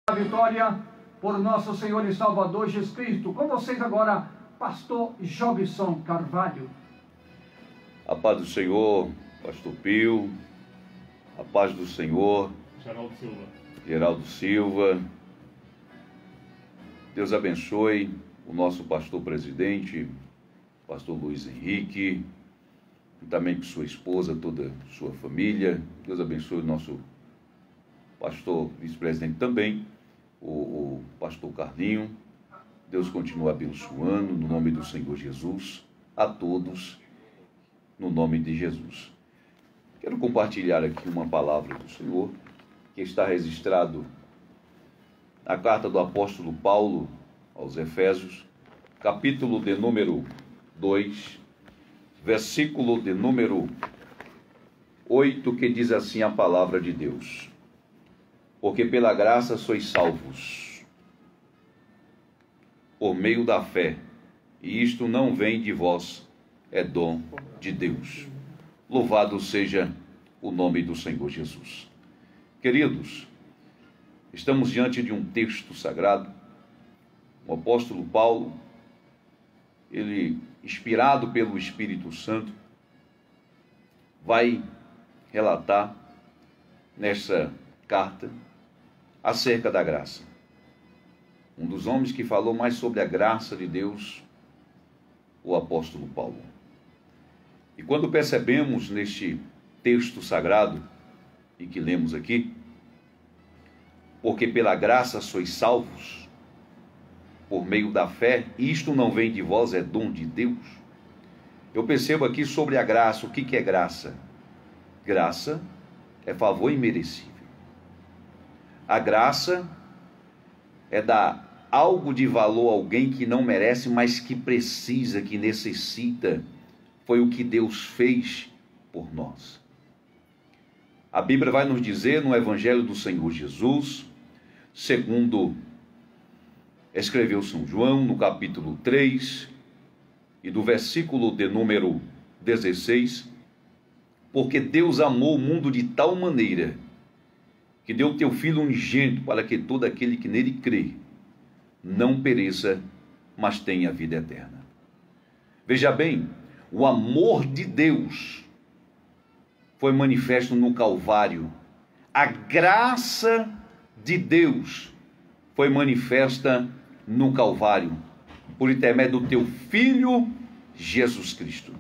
A vitória por nosso Senhor e Salvador Jesus Cristo. Com vocês agora, pastor Jobson Carvalho. A paz do Senhor, pastor Pio. A paz do Senhor, Geraldo Silva. Deus abençoe o nosso pastor presidente, pastor Luiz Henrique, e também com sua esposa, toda a sua família. Deus abençoe o nosso pastor vice-presidente também, o pastor Carlinho. Deus continua abençoando no nome do Senhor Jesus, a todos, no nome de Jesus. Quero compartilhar aqui uma palavra do Senhor, que está registrado na carta do apóstolo Paulo aos Efésios, capítulo de número 2, versículo de número 8, que diz assim a palavra de Deus: porque pela graça sois salvos, por meio da fé, e isto não vem de vós, é dom de Deus. Louvado seja o nome do Senhor Jesus. Queridos, estamos diante de um texto sagrado. O apóstolo Paulo, ele, inspirado pelo Espírito Santo, vai relatar nessa carta acerca da graça. Um dos homens que falou mais sobre a graça de Deus, o apóstolo Paulo. E quando percebemos neste texto sagrado, e que lemos aqui, porque pela graça sois salvos, por meio da fé, e isto não vem de vós, é dom de Deus. Eu percebo aqui sobre a graça. O que é graça? Graça é favor imerecido. A graça é dar algo de valor a alguém que não merece, mas que precisa, que necessita. Foi o que Deus fez por nós. A Bíblia vai nos dizer no Evangelho do Senhor Jesus, segundo escreveu São João, no capítulo 3, e do versículo de número 16, porque Deus amou o mundo de tal maneira que deu o teu Filho unigênito, para que todo aquele que nele crê não pereça, mas tenha vida eterna. Veja bem, o amor de Deus foi manifesto no Calvário. A graça de Deus foi manifesta no Calvário, por intermédio do teu Filho Jesus Cristo.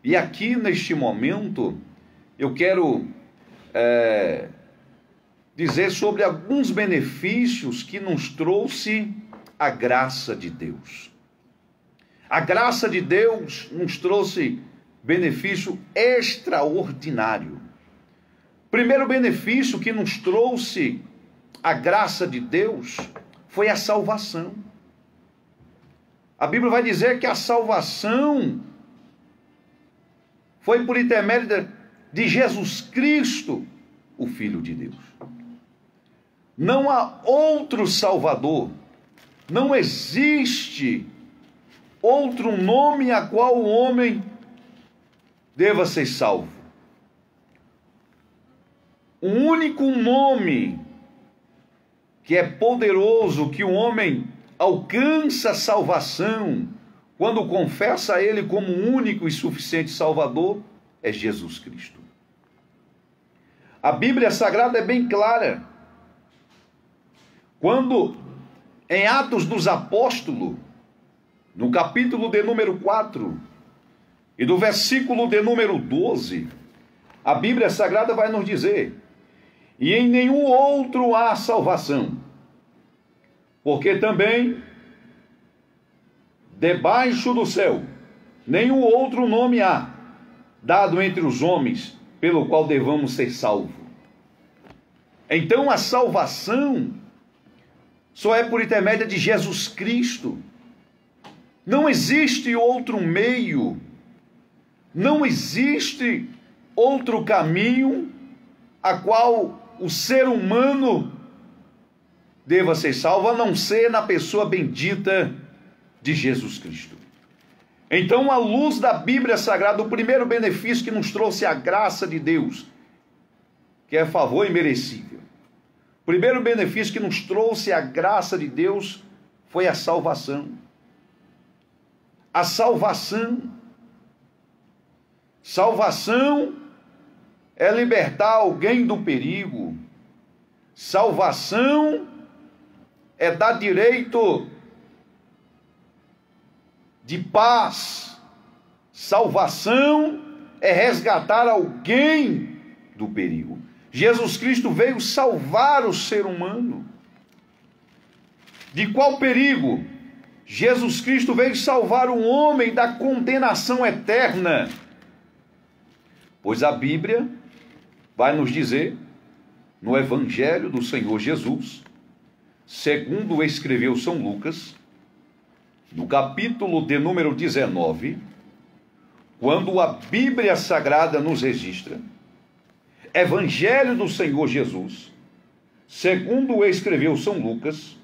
E aqui, neste momento, eu quero dizer sobre alguns benefícios que nos trouxe a graça de Deus. A graça de Deus nos trouxe benefício extraordinário. Primeiro benefício que nos trouxe a graça de Deus foi a salvação. A Bíblia vai dizer que a salvação foi por intermédio de Jesus Cristo, o Filho de Deus. Não há outro Salvador, não existe outro nome a qual o homem deva ser salvo. O único nome que é poderoso, que o homem alcança salvação quando confessa a Ele como único e suficiente Salvador, é Jesus Cristo. A Bíblia Sagrada é bem clara. Quando, em Atos dos Apóstolos, no capítulo de número 4, e do versículo de número 12, a Bíblia Sagrada vai nos dizer: e em nenhum outro há salvação, porque também debaixo do céu nenhum outro nome há dado entre os homens pelo qual devamos ser salvos. Então a salvação só é por intermédio de Jesus Cristo. Não existe outro meio, não existe outro caminho a qual o ser humano deva ser salvo, a não ser na pessoa bendita de Jesus Cristo. Então, à luz da Bíblia Sagrada, o primeiro benefício que nos trouxe a graça de Deus, que é favor imerecível. primeiro benefício que nos trouxe a graça de Deus foi a salvação. A salvação. Salvação é libertar alguém do perigo. Salvação é dar direito de paz. Salvação é resgatar alguém do perigo. Jesus Cristo veio salvar o ser humano. De qual perigo? Jesus Cristo veio salvar o homem da condenação eterna. Pois a Bíblia vai nos dizer, no Evangelho do Senhor Jesus, segundo escreveu São Lucas, no capítulo de número 19, quando a Bíblia Sagrada nos registra, Evangelho do Senhor Jesus, segundo escreveu São Lucas,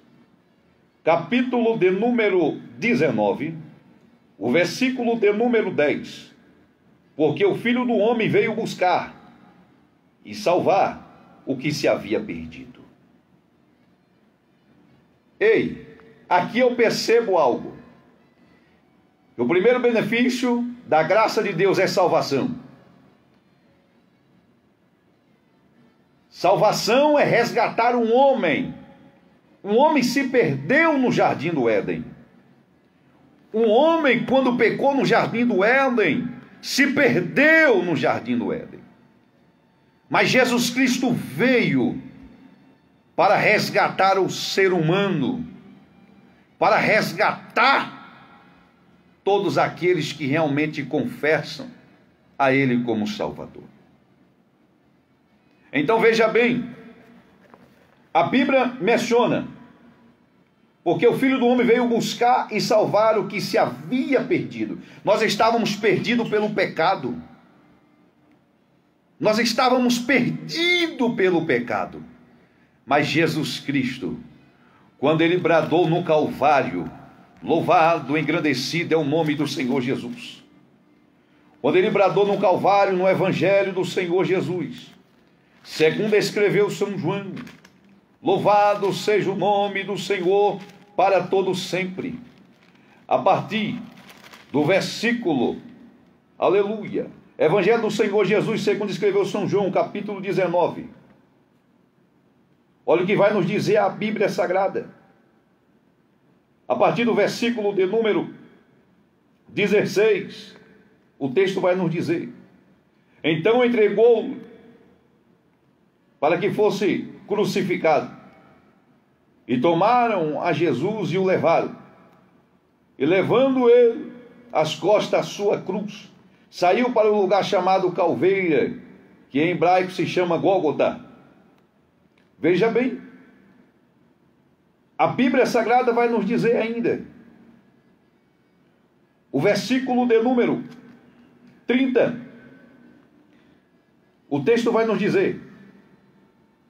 capítulo de número 19, o versículo de número 10, porque o Filho do Homem veio buscar e salvar o que se havia perdido. Ei, aqui eu percebo algo. O primeiro benefício da graça de Deus é salvação. Salvação é resgatar um homem. Um homem se perdeu no jardim do Éden. Um homem, quando pecou no jardim do Éden, se perdeu no jardim do Éden. Mas Jesus Cristo veio para resgatar o ser humano, para resgatar todos aqueles que realmente confessam a Ele como Salvador. Então veja bem, a Bíblia menciona, porque o Filho do Homem veio buscar e salvar o que se havia perdido. Nós estávamos perdidos pelo pecado. Nós estávamos perdidos pelo pecado. Mas Jesus Cristo, quando Ele bradou no Calvário, louvado, engrandecido é o nome do Senhor Jesus. Quando Ele bradou no Calvário, no Evangelho do Senhor Jesus, segundo escreveu São João, louvado seja o nome do Senhor para todo sempre. A partir do versículo, aleluia, Evangelho do Senhor Jesus, segundo escreveu São João, capítulo 19. Olha o que vai nos dizer a Bíblia Sagrada. A partir do versículo de número 16, o texto vai nos dizer: então entregou para que fosse crucificado, e tomaram a Jesus e o levaram, e levando ele às costas a sua cruz, saiu para o lugar chamado Calveira, que em hebraico se chama Gólgota. Veja bem, a Bíblia Sagrada vai nos dizer ainda, o versículo de número 30, o texto vai nos dizer: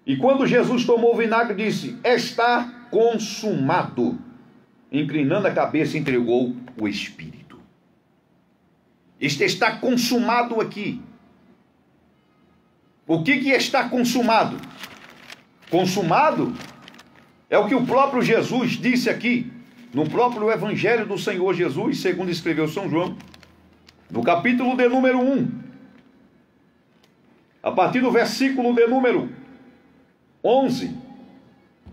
e quando Jesus tomou o vinagre, disse: está consumado. Inclinando a cabeça, entregou o Espírito. Este está consumado aqui. O que está consumado? Consumado é o que o próprio Jesus disse aqui, no próprio Evangelho do Senhor Jesus, segundo escreveu São João, no capítulo de número 1, a partir do versículo de número 11,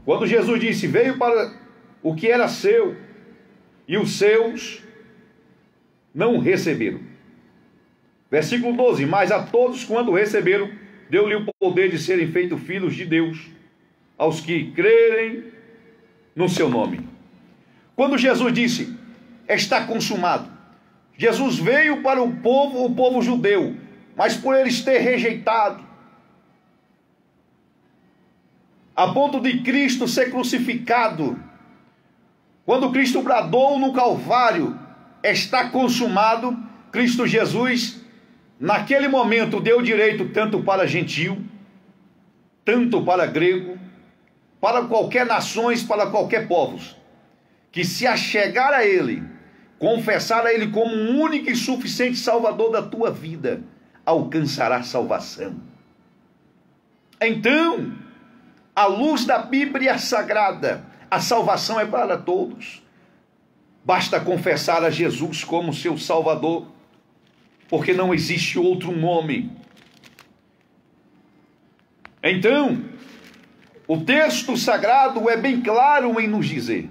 quando Jesus disse: veio para o que era seu, e os seus não receberam. Versículo 12, mas a todos quando receberam, deu-lhe o poder de serem feitos filhos de Deus, aos que crerem no seu nome. Quando Jesus disse: está consumado, Jesus veio para o povo judeu, mas por eles ter rejeitado, a ponto de Cristo ser crucificado, quando Cristo bradou no Calvário: está consumado, Cristo Jesus, naquele momento, deu direito tanto para gentil, tanto para grego, para qualquer nações, para qualquer povos, que se achegar a Ele, confessar a Ele como um único e suficiente Salvador da tua vida, alcançará salvação. Então, à luz da Bíblia Sagrada, a salvação é para todos. Basta confessar a Jesus como seu Salvador, porque não existe outro nome. Então, o texto sagrado é bem claro em nos dizer,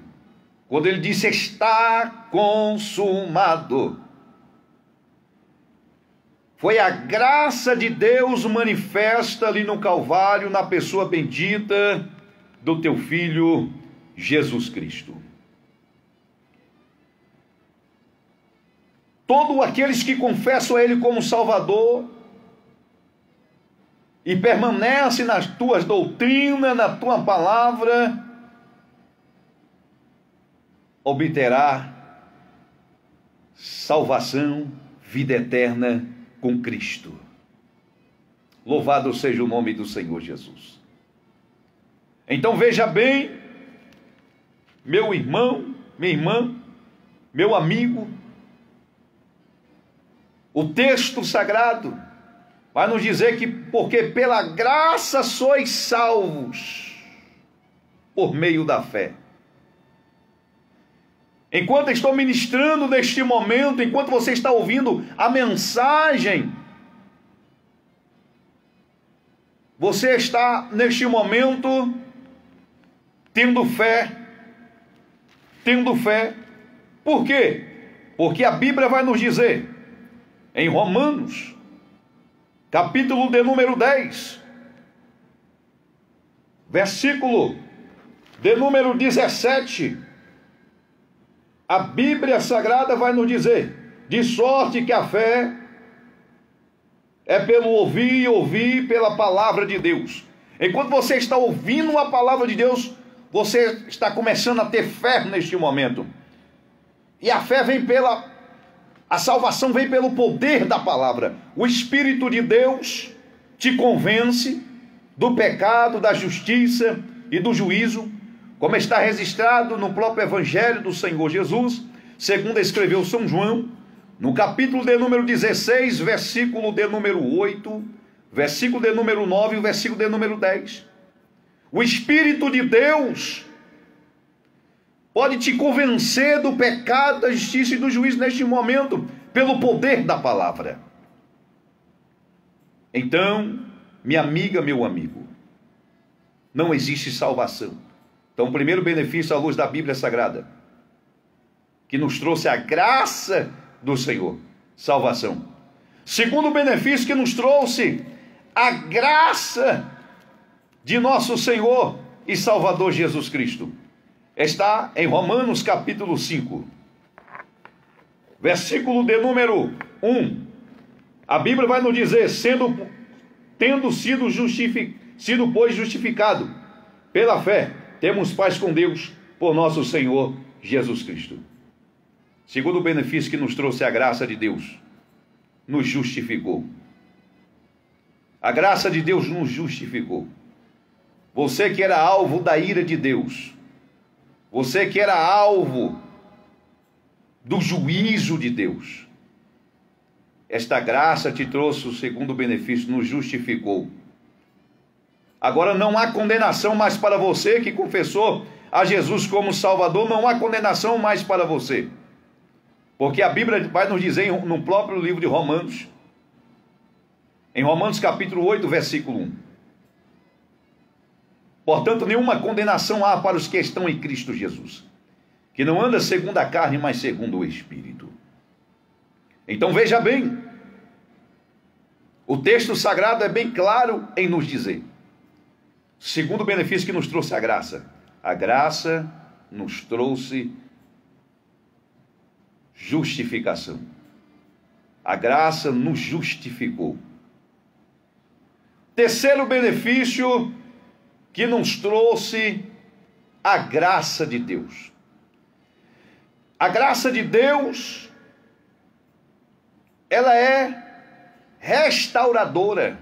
quando ele diz está consumado. Foi a graça de Deus manifesta ali no Calvário, na pessoa bendita do teu Filho Jesus Cristo. Todos aqueles que confessam a Ele como Salvador e permanecem nas tuas doutrinas, na tua palavra, obterá salvação, vida eterna com Cristo. Louvado seja o nome do Senhor Jesus. Então veja bem, meu irmão, minha irmã, meu amigo, o texto sagrado vai nos dizer que porque pela graça sois salvos por meio da fé. Enquanto estou ministrando neste momento, enquanto você está ouvindo a mensagem, você está neste momento tendo fé. Tendo fé. Por quê? Porque a Bíblia vai nos dizer, em Romanos, capítulo de número 10, versículo de número 17, a Bíblia Sagrada vai nos dizer, de sorte que a fé é pelo ouvir e ouvir pela palavra de Deus. Enquanto você está ouvindo a palavra de Deus, você está começando a ter fé neste momento. E a fé vem a salvação vem pelo poder da palavra. O Espírito de Deus te convence do pecado, da justiça e do juízo, como está registrado no próprio Evangelho do Senhor Jesus, segundo escreveu São João, no capítulo de número 16, versículo de número 8, versículo de número 9 e o versículo de número 10. O Espírito de Deus pode te convencer do pecado, da justiça e do juízo neste momento, pelo poder da palavra. Então, minha amiga, meu amigo, não existe salvação. Então, o primeiro benefício à luz da Bíblia Sagrada, que nos trouxe a graça do Senhor, salvação. Segundo benefício que nos trouxe a graça de nosso Senhor e Salvador Jesus Cristo, está em Romanos capítulo 5, versículo de número 1. A Bíblia vai nos dizer, tendo sido pois justificado pela fé, temos paz com Deus por nosso Senhor Jesus Cristo. Segundo o benefício que nos trouxe a graça de Deus, nos justificou. A graça de Deus nos justificou. Você que era alvo da ira de Deus, você que era alvo do juízo de Deus, esta graça te trouxe o segundo benefício, nos justificou. Agora não há condenação mais para você que confessou a Jesus como Salvador, não há condenação mais para você. Porque a Bíblia vai nos dizer no próprio livro de Romanos, em Romanos capítulo 8, versículo 1. Portanto, nenhuma condenação há para os que estão em Cristo Jesus, que não anda segundo a carne, mas segundo o Espírito. Então veja bem, o texto sagrado é bem claro em nos dizer, segundo o benefício que nos trouxe a graça nos trouxe justificação. A graça nos justificou. Terceiro benefício que nos trouxe a graça de Deus. A graça de Deus, ela é restauradora.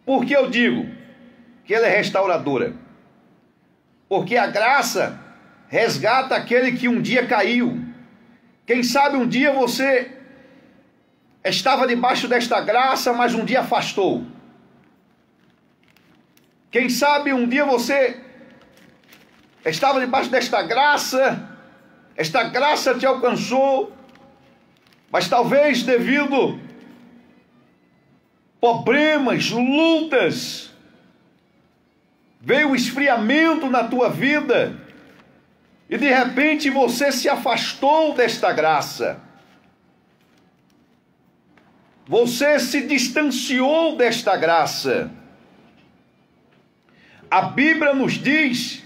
Por que eu digo que ela é restauradora? Porque a graça resgata aquele que um dia caiu. Quem sabe um dia você estava debaixo desta graça, mas um dia afastou. Quem sabe um dia você estava debaixo desta graça, esta graça te alcançou, mas talvez devido problemas, lutas, veio o esfriamento na tua vida, e de repente você se afastou desta graça. Você se distanciou desta graça. A Bíblia nos diz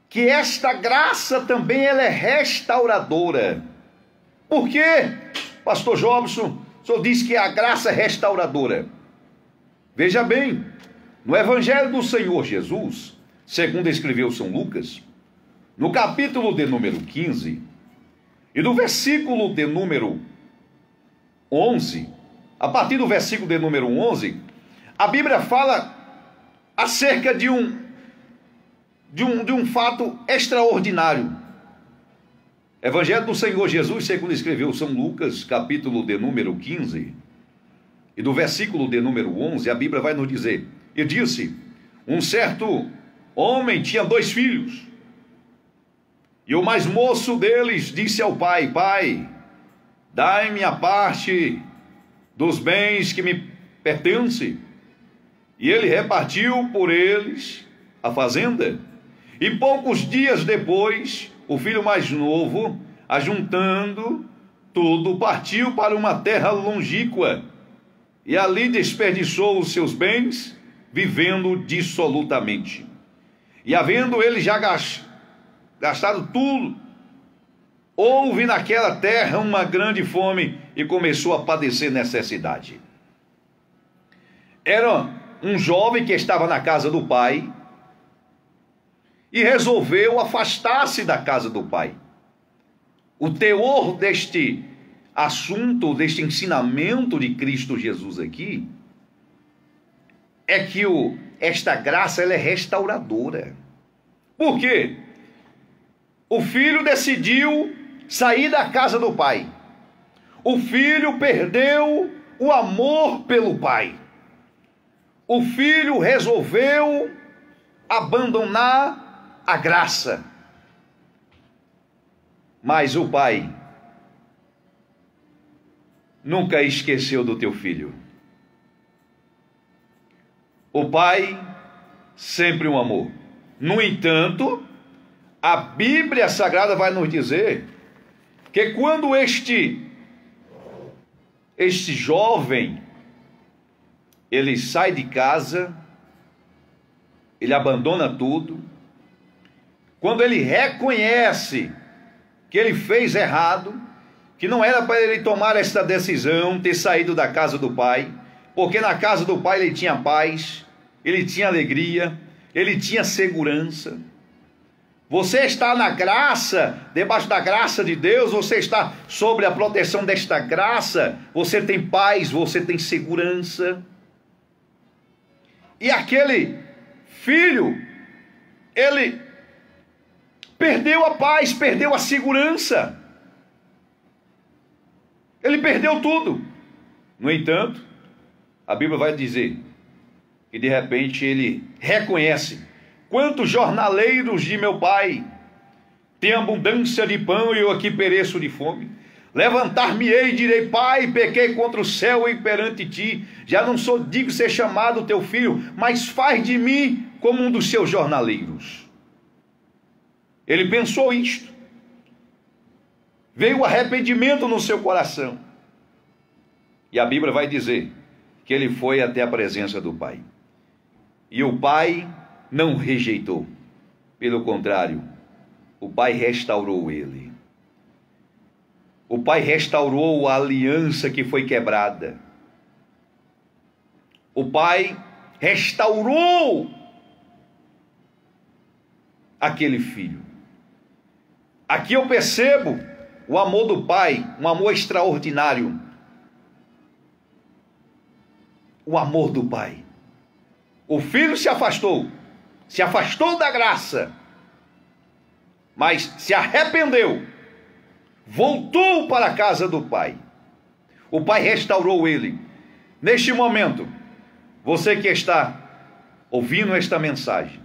que esta graça também ela é restauradora. Por quê, pastor Jobson? O senhor diz que a graça é restauradora. Veja bem, no Evangelho do Senhor Jesus, segundo escreveu São Lucas, no capítulo de número 15, e do versículo de número 11, a partir do versículo de número 11, a Bíblia fala acerca de um fato extraordinário. Evangelho do Senhor Jesus, segundo escreveu São Lucas, capítulo de número 15, e do versículo de número 11, a Bíblia vai nos dizer: e disse, um certo homem tinha 2 filhos, e o mais moço deles disse ao pai: Pai, dai-me a parte dos bens que me pertencem. E ele repartiu por eles a fazenda. E poucos dias depois, o filho mais novo, ajuntando tudo, partiu para uma terra longínqua, e ali desperdiçou os seus bens, vivendo dissolutamente. E havendo ele já gastado tudo, houve naquela terra uma grande fome, e começou a padecer necessidade. Era um jovem que estava na casa do pai, e resolveu afastar-se da casa do pai. O teor deste assunto, deste ensinamento de Cristo Jesus aqui, é que esta graça ela é restauradora. Por quê? O filho decidiu sair da casa do pai. O filho perdeu o amor pelo pai. O filho resolveu abandonar a graça. Mas o pai nunca esqueceu do teu filho. O pai sempre o amou. No entanto, a Bíblia Sagrada vai nos dizer que quando este jovem ele sai de casa, ele abandona tudo, quando ele reconhece que ele fez errado, que não era para ele tomar esta decisão, ter saído da casa do pai, porque na casa do pai ele tinha paz, ele tinha alegria, ele tinha segurança. Você está na graça, debaixo da graça de Deus, você está sob a proteção desta graça, você tem paz, você tem segurança. E aquele filho, ele perdeu a paz, perdeu a segurança. Ele perdeu tudo. No entanto, a Bíblia vai dizer que de repente ele reconhece: quantos jornaleiros de meu pai têm abundância de pão e eu aqui pereço de fome. Levantar-me-ei e direi: Pai, pequei contra o céu e perante ti, já não sou digno de ser chamado teu filho, mas faz de mim como um dos seus jornaleiros. Ele pensou isto. Veio o arrependimento no seu coração. E a Bíblia vai dizer que ele foi até a presença do pai. E o pai não rejeitou. Pelo contrário, o pai restaurou ele. O pai restaurou a aliança que foi quebrada. O pai restaurou aquele filho. Aqui eu percebo o amor do pai, um amor extraordinário. O amor do pai. O filho se afastou da graça, mas se arrependeu, voltou para a casa do pai. O pai restaurou ele. Neste momento, você que está ouvindo esta mensagem,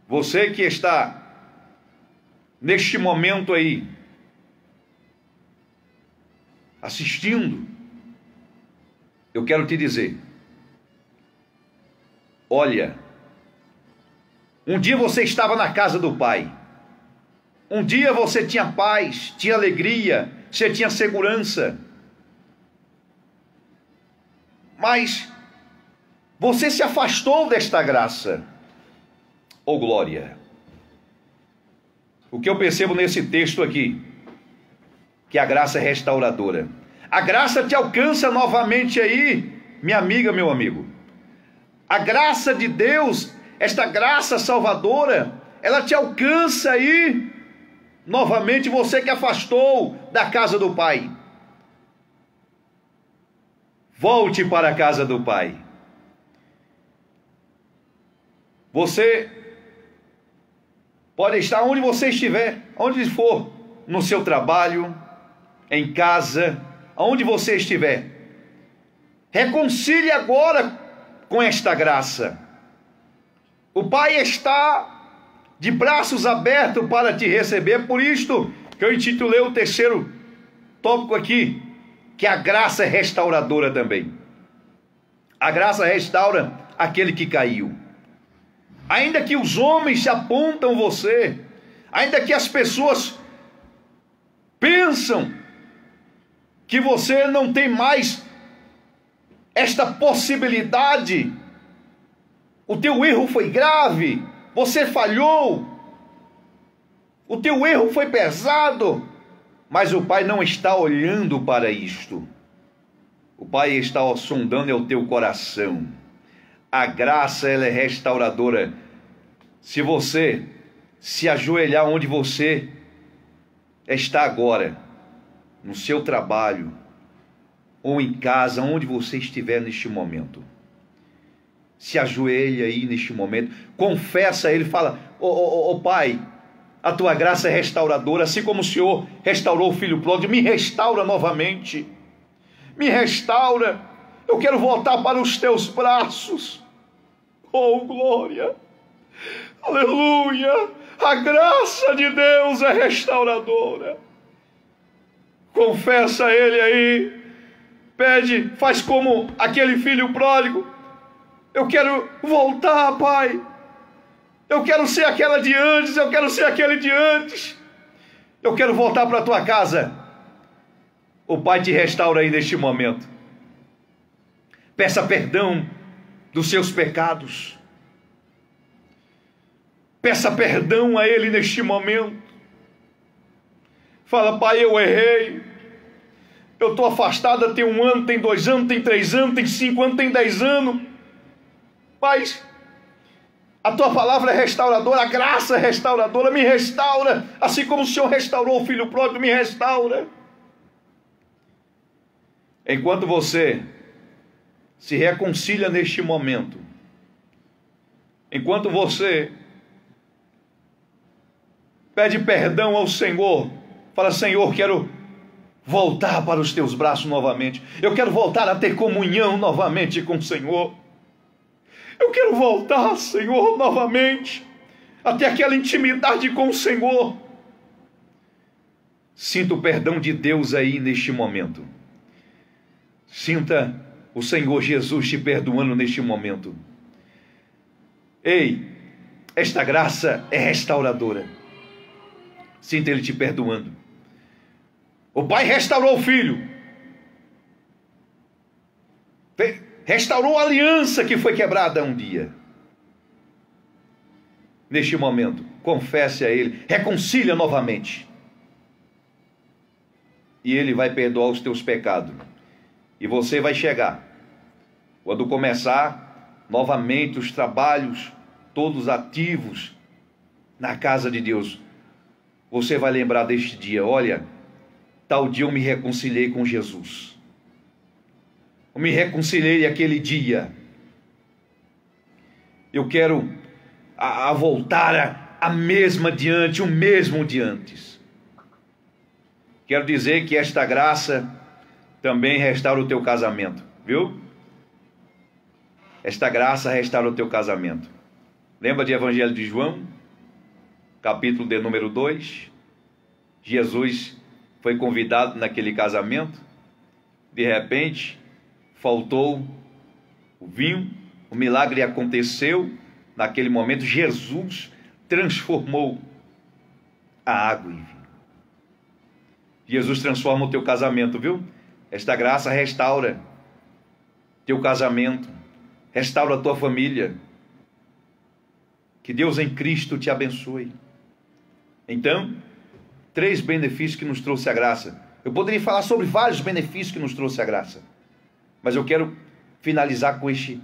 você que está neste momento aí, assistindo, eu quero te dizer, olha, um dia você estava na casa do Pai, um dia você tinha paz, tinha alegria, você tinha segurança, mas você se afastou desta graça. Oh glória! O que eu percebo nesse texto aqui, que a graça é restauradora. A graça te alcança novamente aí, minha amiga, meu amigo. A graça de Deus, esta graça salvadora, ela te alcança aí, novamente, você que afastou da casa do Pai. Volte para a casa do Pai. Você pode estar onde você estiver, onde for, no seu trabalho, em casa, aonde você estiver. Reconcilie agora com esta graça. O Pai está de braços abertos para te receber. Por isto que eu intitulei o terceiro tópico aqui, que a graça é restauradora também. A graça restaura aquele que caiu. Ainda que os homens se apontam você, ainda que as pessoas pensam que você não tem mais esta possibilidade, o teu erro foi grave, você falhou, o teu erro foi pesado, mas o Pai não está olhando para isto. O Pai está sondando o teu coração. A graça, ela é restauradora. Se você se ajoelhar onde você está agora, no seu trabalho, ou em casa, onde você estiver neste momento, se ajoelha aí neste momento, confessa a Ele, fala, ô Pai, a tua graça é restauradora, assim como o Senhor restaurou o filho pródigo, me restaura novamente, me restaura, eu quero voltar para os teus braços. Oh glória, aleluia, a graça de Deus é restauradora. Confessa a Ele aí, pede, faz como aquele filho pródigo, eu quero voltar, Pai, eu quero ser aquela de antes, eu quero ser aquele de antes, eu quero voltar para a tua casa. O Pai te restaura aí neste momento. Peça perdão dos seus pecados. Peça perdão a Ele neste momento. Fala, Pai, eu errei. Eu estou afastada tem 1 ano, tem 2 anos, tem 3 anos, tem 5 anos, tem 10 anos. Mas a tua palavra é restauradora, a graça é restauradora, me restaura, assim como o Senhor restaurou o filho pródigo, me restaura. Enquanto você se reconcilia neste momento, enquanto você pede perdão ao Senhor, fala, Senhor, quero voltar para os teus braços novamente, eu quero voltar a ter comunhão novamente com o Senhor, eu quero voltar, Senhor, novamente a ter aquela intimidade com o Senhor. Sinta o perdão de Deus aí neste momento. Sinta o Senhor Jesus te perdoando neste momento. Ei, esta graça é restauradora. Sinta Ele te perdoando. O Pai restaurou o Filho. Restaurou a aliança que foi quebrada um dia. Neste momento, confesse a Ele, reconcilia novamente. E Ele vai perdoar os teus pecados. E você vai chegar, quando começar novamente os trabalhos, todos ativos, na casa de Deus, você vai lembrar deste dia, olha, tal dia eu me reconciliei com Jesus. Eu me reconciliei aquele dia. Eu quero voltar a mesma diante, o mesmo de antes. Quero dizer que esta graça também restaura o teu casamento, viu? Esta graça restaura o teu casamento. Lembra de Evangelho de João, capítulo de número 2? Jesus foi convidado naquele casamento. De repente, faltou o vinho. O milagre aconteceu. Naquele momento, Jesus transformou a água em vinho. Jesus transforma o teu casamento, viu? Esta graça restaura teu casamento, restaura a tua família. Que Deus em Cristo te abençoe. Então, 3 benefícios que nos trouxe a graça. Eu poderia falar sobre vários benefícios que nos trouxe a graça, mas eu quero finalizar com este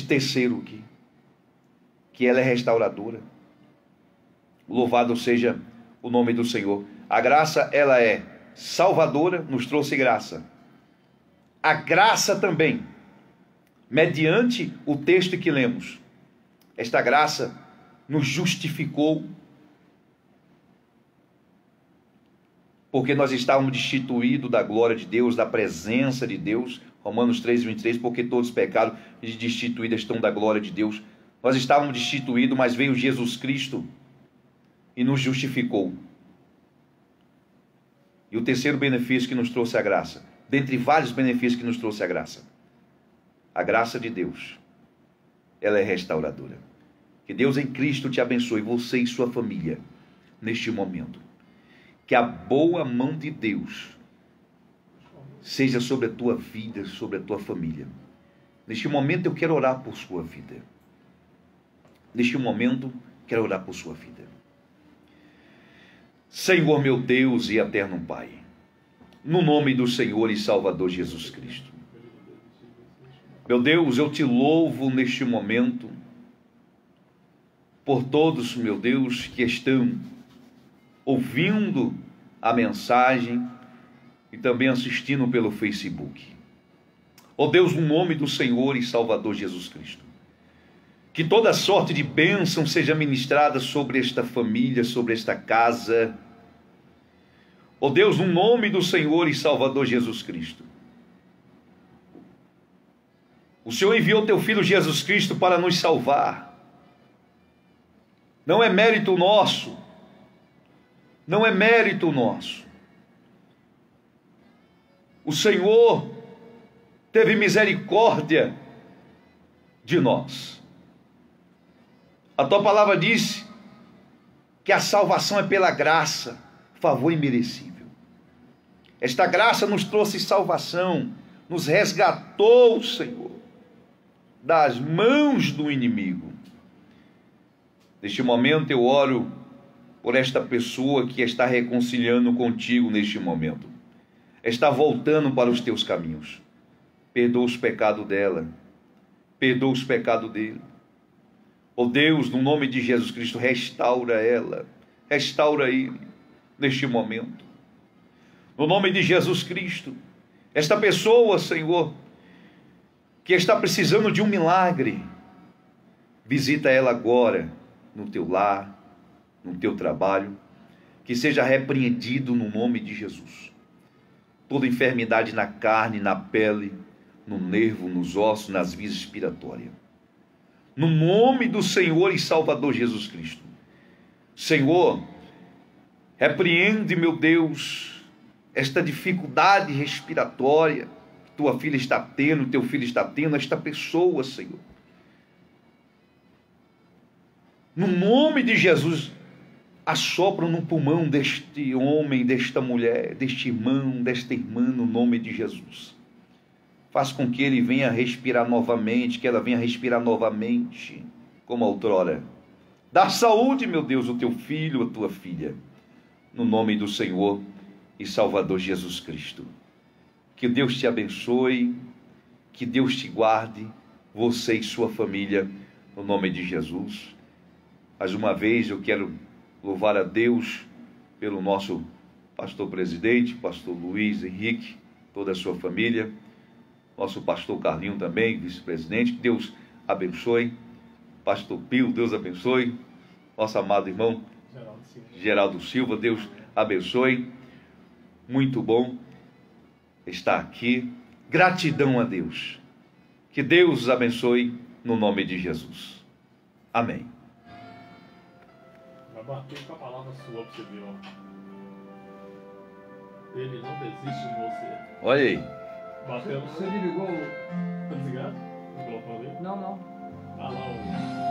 terceiro aqui, que ela é restauradora. Louvado seja o nome do Senhor. A graça, ela é salvadora, nos trouxe graça. A graça também, mediante o texto que lemos, esta graça nos justificou, porque nós estávamos destituídos da glória de Deus, da presença de Deus. Romanos 3:23, porque todos os pecados e destituídos estão da glória de Deus. Nós estávamos destituídos, mas veio Jesus Cristo e nos justificou. E o terceiro benefício que nos trouxe a graça, dentre vários benefícios que nos trouxe a graça de Deus, ela é restauradora. Que Deus em Cristo te abençoe, você e sua família, neste momento. Que a boa mão de Deus seja sobre a tua vida, sobre a tua família. Neste momento eu quero orar por sua vida. Neste momento quero orar por sua vida. Senhor meu Deus e eterno Pai, no nome do Senhor e Salvador Jesus Cristo. Meu Deus, eu te louvo neste momento por todos, meu Deus, que estão ouvindo a mensagem e também assistindo pelo Facebook. Ó Deus, no nome do Senhor e Salvador Jesus Cristo, que toda sorte de bênção seja ministrada sobre esta família, sobre esta casa. Ó Deus, no nome do Senhor e Salvador Jesus Cristo, o Senhor enviou teu Filho Jesus Cristo para nos salvar. Não é mérito nosso, não é mérito nosso. O Senhor teve misericórdia de nós. A tua palavra diz que a salvação é pela graça, favor imerecível. Esta graça nos trouxe salvação, nos resgatou, Senhor, das mãos do inimigo. Neste momento eu oro por esta pessoa que está reconciliando contigo neste momento. Está voltando para os teus caminhos. Perdoa os pecados dela. Perdoa os pecados dele. Ó Deus, no nome de Jesus Cristo, restaura ela. Restaura ele neste momento. No nome de Jesus Cristo, esta pessoa, Senhor, que está precisando de um milagre, visita ela agora no teu lar, no teu trabalho, que seja repreendido no nome de Jesus. Toda enfermidade na carne, na pele, no nervo, nos ossos, nas vias respiratórias. No nome do Senhor e Salvador Jesus Cristo. Senhor, repreende, meu Deus, esta dificuldade respiratória que tua filha está tendo, teu filho está tendo, esta pessoa, Senhor. No nome de Jesus, assopra no pulmão deste homem, desta mulher, deste irmão, desta irmã, no nome de Jesus. Faz com que ele venha respirar novamente, que ela venha respirar novamente, como outrora. Dá saúde, meu Deus, ao teu filho, à tua filha, no nome do Senhor e Salvador Jesus Cristo. Que Deus te abençoe, que Deus te guarde, você e sua família, no nome de Jesus. Mais uma vez eu quero louvar a Deus pelo nosso pastor presidente, pastor Luiz Henrique, toda a sua família, nosso pastor Carlinho também, vice-presidente. Deus abençoe. Pastor Pio, Deus abençoe. Nosso amado irmão Geraldo Silva, Deus abençoe. Muito bom estar aqui. Gratidão a Deus Que Deus os abençoe no nome de Jesus. Amém. Vai bater com a palavra sua para você ver, ó. Ele não desiste de você. Olha aí. Bateu. Você desligou? Tá desligado? O microfone dele? Não, não. Ah lá,